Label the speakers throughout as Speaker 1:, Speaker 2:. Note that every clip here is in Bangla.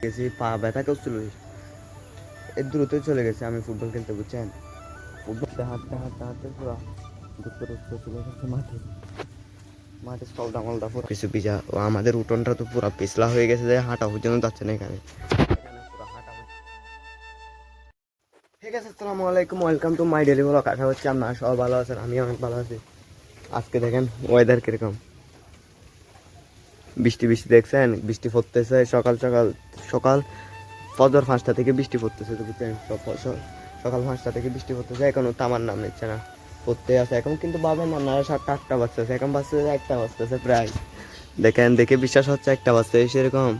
Speaker 1: গেছি, পা ব্যথা করছিল, এর দ্রুতই চলে গেছে। আমি ফুটবল খেলতে, বুঝছেন, ফুটবল হাঁটতে হাঁটতে হাঁটতে পুরো দুঃখ চলে গেছে মাঠে। মাঠে সলদা মলদা পুরো কিছু ভিজা। ও আমাদের উঠোনটা তো পুরো পিছলা হয়ে গেছে, যে হাঁটা পর্যন্ত যাচ্ছে না এখানে। ঠিক আছে, আসসালামু আলাইকুম, welcome to my daily blog. আশা হচ্ছে আপনারা সবাই ভালো আছেন, আমি অনেক ভালো আছি। আজকে দেখেন ওয়েদার কিরকম, বৃষ্টি বৃষ্টি দেখছেন, বৃষ্টি পড়তেছে সকাল সকাল। সকাল ফজর 5টা থেকে বৃষ্টি পড়তেছে, তো বুঝছেন, সকাল 5টা থেকে বৃষ্টি পড়তেছে, এখনো থামার নাম নিচ্ছে না, পড়তে আছে এখন। কিন্তু ভাবেন আপনারা 7টা 8টা বাজতেছে, এখন বাজতেছে 1টা বাজতেছে প্রায়। দেখেন, দেখে বিশ্বাস হচ্ছে 1টা বাজতেছে, সেরকম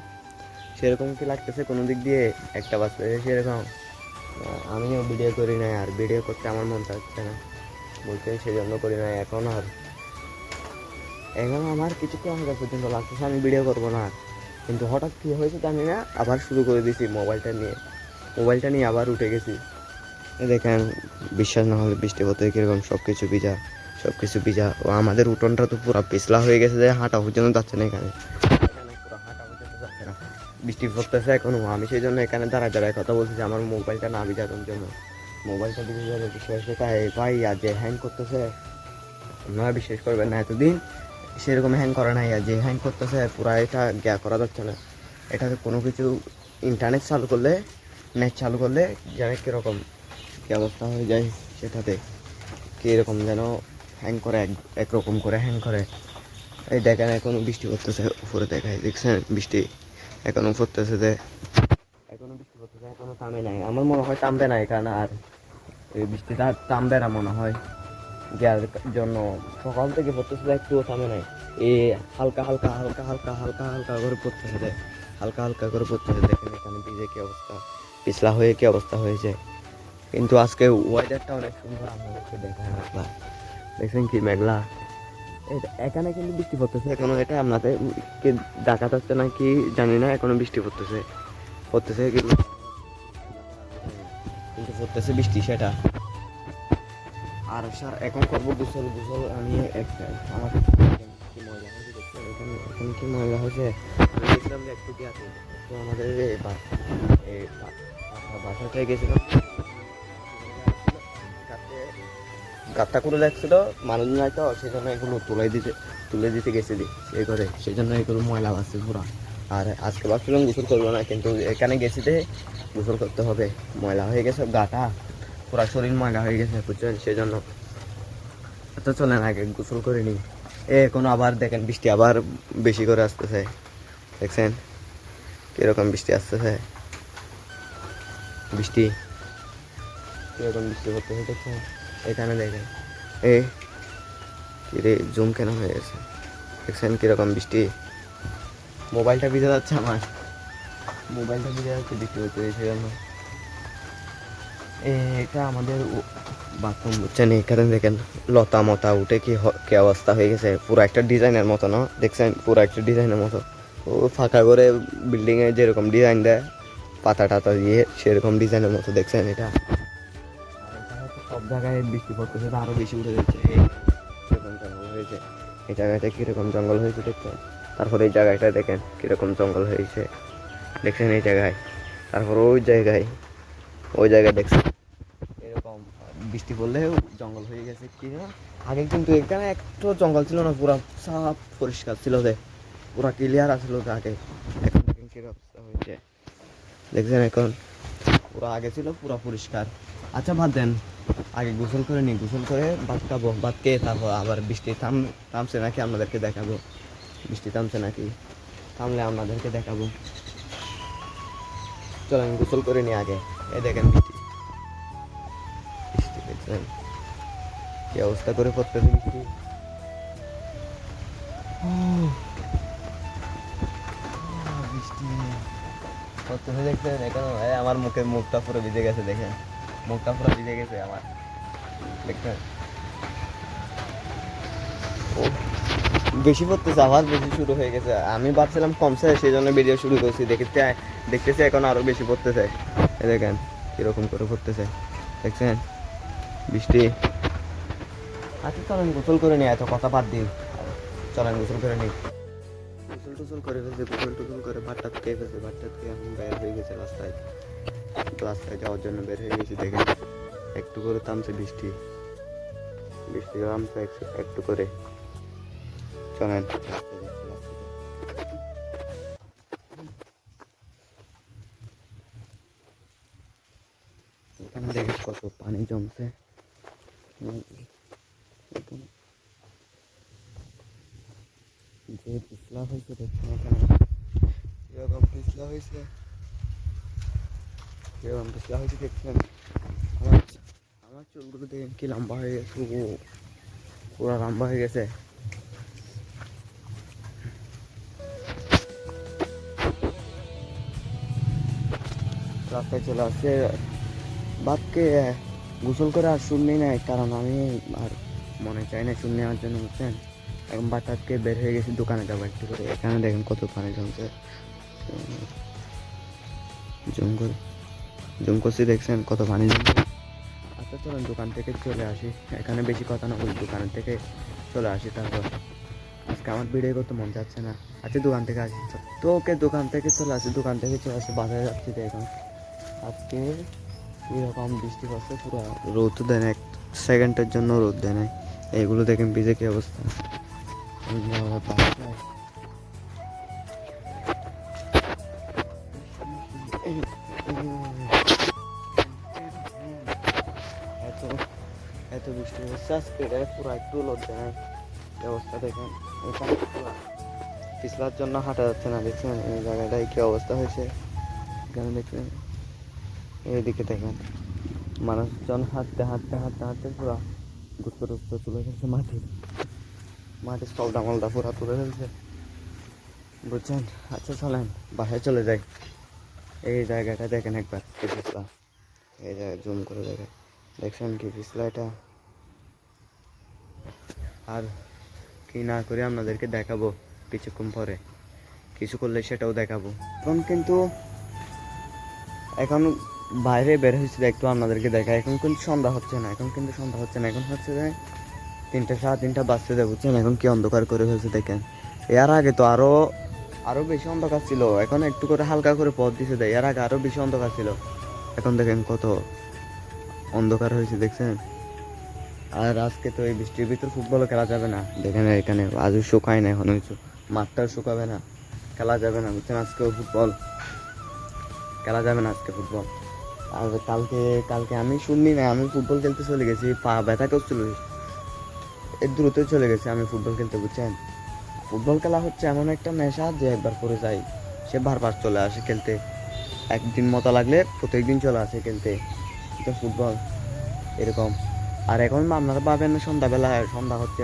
Speaker 1: সেরকম কি লাগতেছে কোনো দিক দিয়ে 1টা বাজতেছে সেরকম। আমিও ভিডিও করি না, আর ভিডিও করতে আমার মন চাচ্ছে না, বলছেন, সেই জন্য করি না এখন। আর এখন আমার কিছুক্ষণ আগে পর্যন্ত লাগতেছে আমি ভিডিও করবো না, কিন্তু হঠাৎ কী হয়েছে জানি না, আবার শুরু করে দিয়েছি মোবাইলটা নিয়ে আবার উঠে গেছি। দেখেন, বিশ্বাস না হলে বৃষ্টি হতে কীরকম সব কিছু ভিজা। ও আমাদের উঠোনটা তো পুরো পিছলা হয়ে গেছে, যে হাঁটা পর্যন্ত যাচ্ছে না এখানে। পুরো হাঁটা পর্যন্ত যাচ্ছে না, বৃষ্টি পড়তেছে এখনো। আমি সেই জন্য এখানে দাঁড়ায় দাঁড়ায় কথা বলছি, যে আমার মোবাইলটা না ভিজানোর জন্য। মোবাইলটা ভিজে যাবে, বিশ্বাস তাই ভাই, আর যে হ্যাং করতেছে আপনারা বিশ্বাস করবেন না, এতদিন সেরকম হ্যাং করে নাই, আর যে হ্যাং করতেছে পুরো এটা করা যাচ্ছে না। এটাতে কোনো কিছু ইন্টারনেট চালু করলে, নেট চালু করলে যেন কীরকম কী অবস্থা হয়ে যায়, সেটাতে কীরকম যেন হ্যাং করে, একরকম করে হ্যাং করে। এই দেখেন, এখনও বৃষ্টি পড়তেছে, উপরে দেখায়, দেখছেন বৃষ্টি এখনও পড়তেছে, এখনও থামে নাই। আমার মনে হয় থামবে না এখানে, আর এই বৃষ্টিটা থামবে না মনে হয়, যার জন্য সকাল থেকে পড়তেছে, একটুও থামে নাই। এই হালকা হালকা হালকা হালকা হালকা হালকা করে পড়তেছে, হালকা হালকা করে পড়তেছে। দেখেন এখানে ভিজে কি অবস্থা, পিছলা হয়ে কি অবস্থা হয়েছে। কিন্তু আজকে ওয়েদারটা অনেক সুন্দর, আমাদেরকে দেখেন মেঘলা, দেখছেন কি মেঘলা। এখানে কিন্তু বৃষ্টি পড়তেছে এখনো, এটা আপনাদের দেখা যাচ্ছে না কি জানি না, এখনো বৃষ্টি পড়তেছে কিন্তু পড়তেছে বৃষ্টি, সেটা। আর স্যার এখন করবো গোসল। আমি একটা আমার কি ময়লা হয়েছে দেখছেন, এখানে কি ময়লা হয়েছে। আমি দেখলাম যে একটু কি আছে, তো আমাদের বাসাটায় গেছিলাম, গাঁতটা করে দেখছিল মানুষ নাই, তো সেই জন্য এগুলো তুলে দিতে গেছি সেই করে, সেই জন্য এগুলো ময়লা আসছে পুরা। আর আজকে ভাবছিলাম গোসল করবো না, কিন্তু এখানে গেছিতে গোসল করতে হবে, ময়লা হয়ে গেছে গাটা, পুরা শরীর ময়লা হয়ে গেছে, বুঝছেন, সেই জন্য। তো চলেন আগে গোসল করে নিই। এখন আবার দেখেন বৃষ্টি আবার বেশি করে আসতেছে, দেখছেন কিরকম বৃষ্টি আসতেছে, কিরকম বৃষ্টি করতেছে, দেখছেন এখানে দেখেন। এ কিরে জুম কেন হয়ে গেছে, দেখছেন কিরকম বৃষ্টি। মোবাইলটা ভিজে যাচ্ছে বৃষ্টি হচ্ছে, সেই জন্য। এটা আমাদের বাথরুম, বুঝছেন, এখানে দেখেন লতা মতা উঠে কি অবস্থা হয়ে গেছে, পুরো একটা ডিজাইনের মতো না, দেখছেন পুরো একটা ডিজাইনের মতো। ও ফাঁকা করে বিল্ডিংয়ে যেরকম ডিজাইন দেয় পাতা টাতা দিয়ে, সেরকম ডিজাইনের মতো, দেখছেন এটা। সব জায়গায় বৃষ্টি পড়তেছে, তো আরো বেশি উঠে যাচ্ছে, কিরকম জঙ্গল হয়েছে এই জায়গাটা, কিরকম জঙ্গল হয়েছে দেখছেন। তারপরে এই জায়গাটা দেখেন কিরকম জঙ্গল হয়েছে, দেখছেন এই জায়গায়। তারপর ওই জায়গায় দেখছেন এরকম বৃষ্টি পড়লেও জঙ্গল হয়ে গেছে কি না। আগে কিন্তু এখানে একটু জঙ্গল ছিল না, পুরা সাফ পরিষ্কার ছিল, পুরা ক্লিয়ার আসলো আগে। এখন দেখেন কি অবস্থা হয়েছে, দেখছেন এখন পুরো আগে ছিল পুরো পরিষ্কার। আচ্ছা বাদ দেন, আগে গোসল করে নিই, গোসল করে ভাত খাবো, ভাত খেয়ে তারপর আবার বৃষ্টি থামছে নাকি আপনাদেরকে দেখাবো, বৃষ্টি থামছে নাকি, থামলে আপনাদেরকে দেখাবো। চলেন গোসল করে নিই আগে। এই দেখেন বৃষ্টি দেখছেন কি অবস্থা করে পড়তেছে বৃষ্টি। বৃষ্টি পড়তেছে দেখছেন, এখন আমার মুখটা পুরো ভিজে গেছে, দেখেন মুখটা পুরো ভিজে গেছে আমার, দেখছেন। ও বেশি পড়তেছে, আবার বেশি শুরু হয়ে গেছে। আমি ভাবছিলাম কমছে, সেই জন্য ভিডিও শুরু করছি, দেখতেছি এখন আরো বেশি পড়তেছে। এই দেখেন কিরকম করে পড়তেছে, দেখছেন বৃষ্টি। আচ্ছা চলেন গোসল করে নিই, এত কথা বাদ দিন, চলেন গোসল করে নিই। গোসল টোসল করে ফেলছে, গোসল টোসল করে ভাতটা খেয়ে ফেলছে, ভাতটা খেয়ে এখন বের হয়ে গেছে রাস্তায়, রাস্তায় যাওয়ার জন্য বের হয়ে গেছি। দেখেন একটু করে থামছে বৃষ্টি, বৃষ্টি থামছে একটু করে। চলেন এখানে দেখেন কত পানি জমছে, যে পিছলা হয়েছে দেখছেন এখানে কিরকম পিছলা হয়েছে, কিরকম পিছলা হয়েছে দেখছেন। আমার আমার চুলগুলো দেখেন কি লম্বা হয়ে গেছে, পুরো লম্বা হয়ে গেছে। রাস্তায় চলে আসছে, বাপকে গোসল করে আর শুনলেই নাই, কারণ আমি আর মনে চাই না শুন নেওয়ার জন্য, বুঝছেন। এখন বাটাতকে বের হয়ে গেছি, দোকানে যাবো একটু করে। এখানে দেখেন কত পানি জমছে, জুম করছি দেখছেন কত পানি জমছে। আচ্ছা চলেন দোকান থেকে চলে আসি, এখানে বেশি কথা না বলি, দোকানের থেকে চলে আসি। তারপর আজকে আমার ভিডিও করতে মন যাচ্ছে না, আচ্ছা দোকান থেকে আসি। তো ওকে দোকান থেকে চলে আসি, দোকান থেকে চলে আসি, বাজারে যাচ্ছি। এখন আজকে এরকম বৃষ্টি পড়ছে, পুরো রোদ দেয় না, এক সেকেন্ডের জন্য রোদ দেয় না। এগুলো দেখেন ভিজে কি অবস্থা। এত এত বৃষ্টি হচ্ছে আজকে, পুরো একটু রোদ দেয় না। অবস্থা দেখেন, এখানে পিছলার জন্য হাঁটা যাচ্ছে না, দেখছেন এই জায়গাটায় কি অবস্থা হয়েছে। এখানে দেখছেন, এইদিকে দেখেন মানুষজন হাঁটতে হাঁটতে হাঁটতে হাঁটতে পুরো গুপ্ত টুপ্ত তুলে ফেলছে, মাটি সলদা মলদা পুরা তুলে ফেলছে, বুঝছেন। আচ্ছা চলেন বাসায় চলে যাই। এই জায়গাটা দেখেন একবার কি পিছলা, এই জায়গায় জুম করে দেখেন, দেখছেন কি পিছলা এটা। আর কি না করে আপনাদেরকে দেখাবো কিছুক্ষণ পরে, কিছু করলে সেটাও দেখাবো। এখন বাইরে বের হয়েছে একটু আপনাদেরকে দেখা। এখন কিন্তু সন্ধ্যা হচ্ছে না, এখন হচ্ছে যে 3টা 3:30 বাজতে দেয়, বুঝছেন। এখন কি অন্ধকার করে ফেলছে দেখেন। এর আগে তো আরো বেশি অন্ধকার ছিল, এখন একটু করে হালকা করে পথ দিছে দেয়। এর আগে আরো বেশি অন্ধকার ছিল, এখন দেখেন কত অন্ধকার হয়েছে, দেখছেন। আর আজকে তো এই বৃষ্টির ভিতর ফুটবলও খেলা যাবে না, দেখেন এখানে আজও শুকায় না, এখন কিছু মাঠটাও শুকাবে না, খেলা যাবে না, বুঝছেন। আজকেও ফুটবল খেলা যাবে না, আজকে ফুটবল। আর কালকে আমি শুনলি না, আমি ফুটবল খেলতে চলে গেছি, পা ব্যথা করছিল, এর দ্রুত চলে গেছি আমি ফুটবল খেলতে, বুঝছেন। ফুটবল খেলা হচ্ছে এমন একটা নেশা যে একবার করে যাই সে বারবার চলে আসে খেলতে, একদিন মতো লাগলে প্রত্যেকদিন চলে আসে খেলতে, তো ফুটবল এরকম। আর এখন আপনারা পাবেন সন্ধ্যা হচ্ছে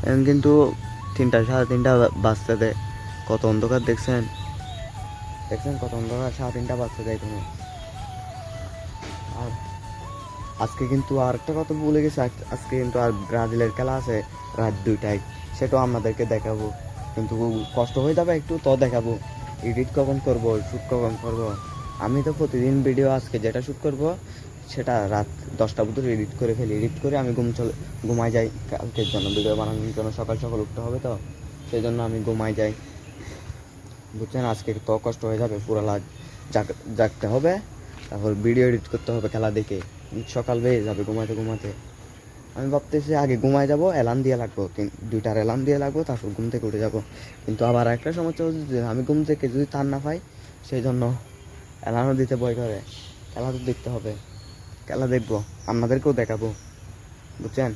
Speaker 1: এখন কিন্তু 3টা 3:30 বাজতে দেয়, কত অন্ধকার দেখছেন কত অন্ধকার, 3:30 বাজতে দেয় এখানে। আর আজকে কিন্তু আর একটা কথা ভুলে গেছি, আজকে কিন্তু আর ব্রাজিলের খেলা আছে রাত 2টায়, সেটাও আপনাদেরকে দেখাবো, কিন্তু কষ্ট হয়ে যাবে একটু, তো দেখাবো। এডিট কখন করব, শ্যুট কখন করব, আমি তো প্রতিদিন ভিডিও আজকে যেটা শ্যুট করব সেটা রাত 10টা পর্যন্ত এডিট করে ফেলি, এডিট করে আমি ঘুমাই যাই। কালকের জন্য ভিডিও বানানোর জন্য সকাল সকাল উঠতে হবে, তো সেই জন্য আমি ঘুমাই যাই, বুঝছেন। আজকে তো কষ্ট হয়ে যাবে, পুরো রাত জাগতে হবে, তারপর ভিডিও এডিট করতে হবে খেলা দেখে, সকাল বেয়ে যাবে ঘুমাতে ঘুমাতে। আমি ভাবতেছি আগে ঘুমায় যাবো, অ্যালার্ম দিয়ে লাগবো, 2টার অ্যালার্ম দিয়ে লাগবো, তারপর ঘুম থেকে উঠে যাবো। কিন্তু আবার একটা সমস্যা হচ্ছে যে আমি ঘুম থেকে যদি তার না পাই, সেই জন্য অ্যালার্মও দিতে ভয় করে। খেলা তো দেখতে হবে, খেলা দেখবো, আপনাদেরকেও দেখাবো, বুঝছেন।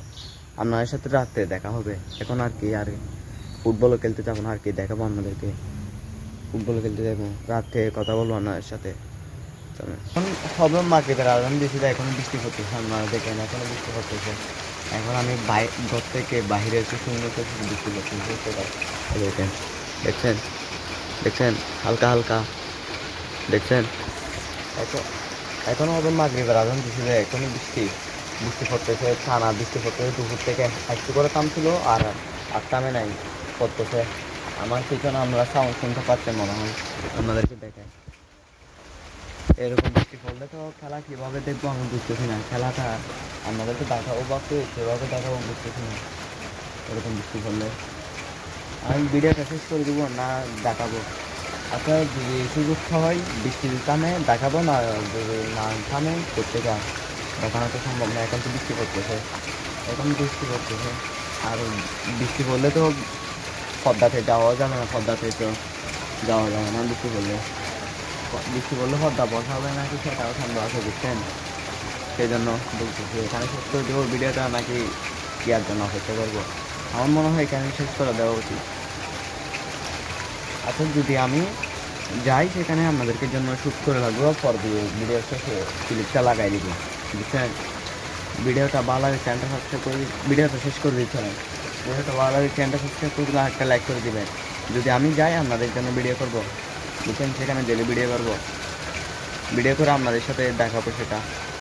Speaker 1: আপনাদের সাথে রাত্রে দেখা হবে। এখন আর কি, আর ফুটবলও খেলতে যাবো না, আর কি দেখাবো আপনাদেরকে, ফুটবল খেলতে যাবো, রাত্রে কথা বলবো আপনাদের সাথে। এখন হবে মার্কেটের আয়োজন দিয়েছি, এখন বৃষ্টি পড়তেছে, আপনারা দেখেন এখনো বৃষ্টি পড়তেছে। এখন আমি ঘর থেকে বাইরে এসে সুন্দর বৃষ্টি পড়তেছে, দেখেন দেখছেন দেখছেন হালকা হালকা, দেখছেন। এখনো হবে মাগরিবের আয়োজন দিয়েছি, এখনো বৃষ্টি পড়তেছে, টানা বৃষ্টি পড়তেছে, দুপুর থেকে একটু করে থামছিল, আর থামে নাই, পড়তেছে। আমার পিছনে আমরা সাউন্ড শুনতে পাচ্ছেন মনে হয়, আপনাদেরকে দেখেন। এরকম বৃষ্টি পড়লে তো খেলা কীভাবে দেখবো আমি বুঝতেছি না, খেলাটা আপনাদেরকে দেখাবো ভাবতে, সেভাবে দেখাবো বুঝতেছি না, এরকম বৃষ্টি পড়লে। আমি ভিডিওটা শেষ করে দেবো না দেখাবো? আচ্ছা, যদি সুযোগ হয় বৃষ্টি থামে দেখাবো, না যদি না থামে করতে যাও, দেখানো তো সম্ভব না। এখন তো বৃষ্টি পড়তেছে, এখন বৃষ্টি পড়তেছে, আর বৃষ্টি পড়লে তো পদ্মাতে যাওয়াও যাবে না, পদ্মাতে তো যাওয়া যাবে না বৃষ্টি পড়লে। বৃষ্টি পড়লে পদ্মা বসা হবে নাকি সেটাও সন্দেহ আছে, বুঝছেন? সেই জন্য বলতেছি এখানে শেষ করে দেবো ভিডিওটা, নাকি ইয়ার জন্য অপেক্ষা করবো? আমার মনে হয় এখানে শেষ করে দেওয়া উচিত। আচ্ছা, যদি আমি যাই সেখানে আপনাদেরকে জন্য শ্যুট করে রাখবো, পর দিয়ে ভিডিও শেষে ক্লিপটা লাগাই দিব, বুঝছেন? ভিডিওটা ভালো লাগে চ্যানেলটা সাবস্ক্রাইব করে ভিডিওটা শেষ করে দিতে হবে। ভিডিওটা ভালো লাগে চ্যানেলটা সাবস্ক্রাইব করে দিলে একটা লাইক করে দিবেন। যদি আমি যাই আপনাদের জন্য ভিডিও করবো, বুঝছেন? সেখানে ডেলি ভিডিও করবো, ভিডিও করে আপনাদের সাথে দেখাবো সেটা।